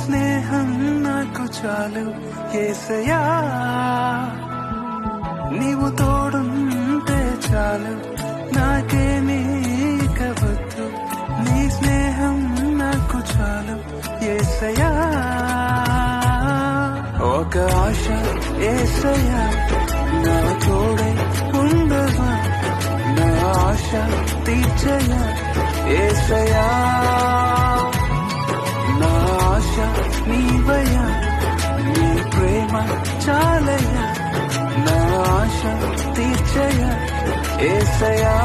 స్నేహం నాకు చాలు యేసయ్యా, నీవు తోడుంటే చాలు నాకేమీ వద్దు. నీ స్నేహం నాకు చాలు యేసయ్యా. ఒక ఆశ యేసయ్యా, నా తోడే ఉండవా, నా ఆశ తీర్చయా యేసయ్యా. నా ఆశ నీవయ్యా, నీ ప్రేమ చాలయ్యా, నా ఆశ తీర్చయా యేసయ్యా.